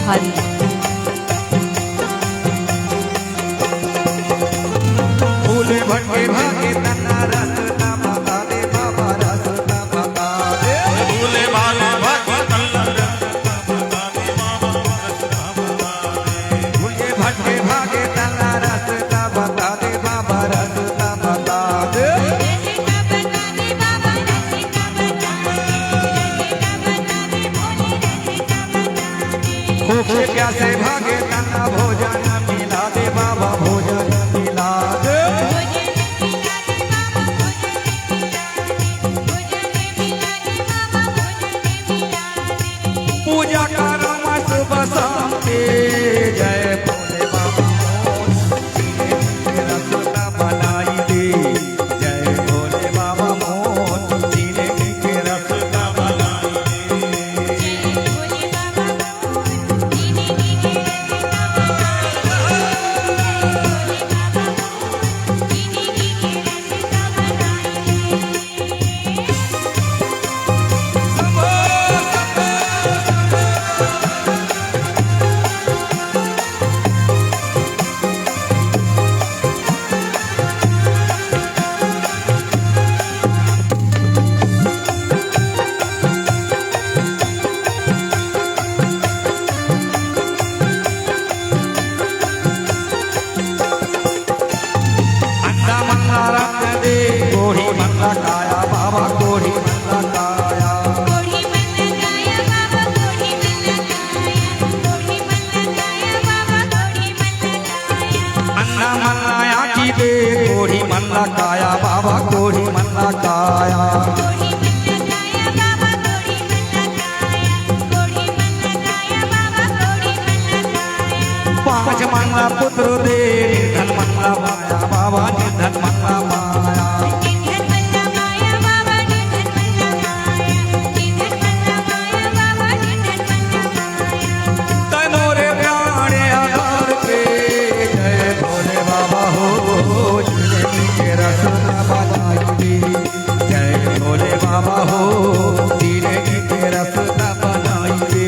हरि। फूल भटके भागे तना रास्ता बता दे बाबा, रास्ता बता दे। फूल भागे भागे तना रास्ता बता दे बाबा, रास्ता बता दे। फूल भटके भागे तना रास्ता बता दे बाबा, रास्ता बता दे। भूखे प्यासे भागे तना भोजन मिला दे बाबा, भोजन मिला दे। पूजा करो मस्त बसंती, जय भोले बाबा मोर, सीने के रास्ता बनाई दे। जय भोले बाबा मोर, सीने के रास्ता बनाई दे। कोढ़ी मल्ला काया बाबा, कोढ़ी मल्ला काया। अन्ना मल्लाया की दे कोढ़ी मल्ला काया बाबा, कोढ़ी मल्ला काया। पांच मल्ला पुत्र दे, निर्धन मल्ला माया बाबा, निर्धन मल्ला माया। तनोरे प्राणे आधार पे, जय भोले बाबा हो, जिलेबी के रास्ता बनाई दे। जय भोले बाबा हो, जिलेबी के रास्ता बनाई दे।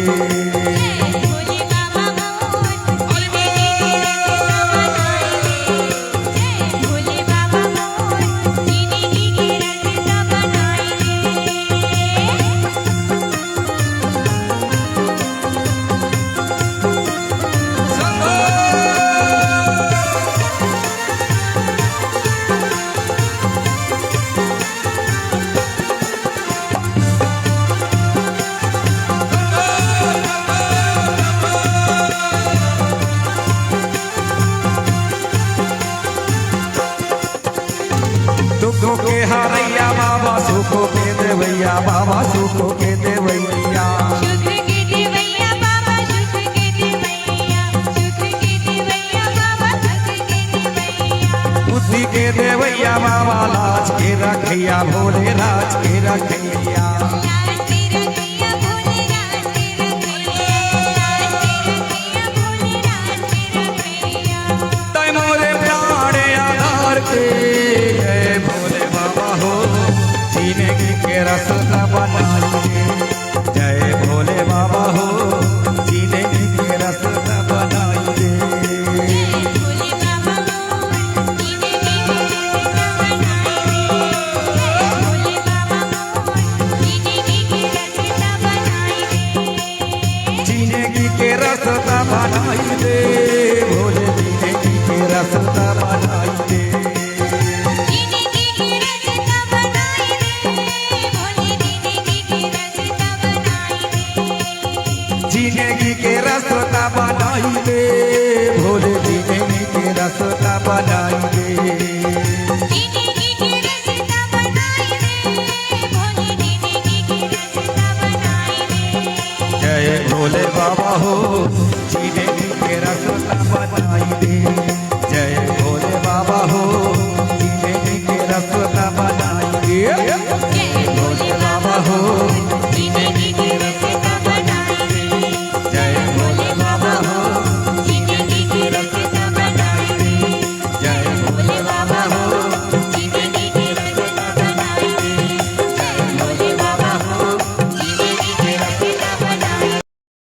दुखों के हारैया बाबा, सुखों के देवैया बाबा, सुखों के देवैया। बुद्धि के देवैया बाबा, लाज के रखैया भोले, राज के रखैया। तैमोरे प्राणे आधार के, जय भोले बाबा हो, सीने के रास्ता बनाई दे। जय भोले बाबा हो, सीने के रास्ता बनाई दे। जिंदगी के रास्ता बनाई दे, भोले जिंदगी के रास्ता बनाई दे। जिंदगी के रास्ता बनाई दे, भोले जिंदगी के रास्ता बनाई दे।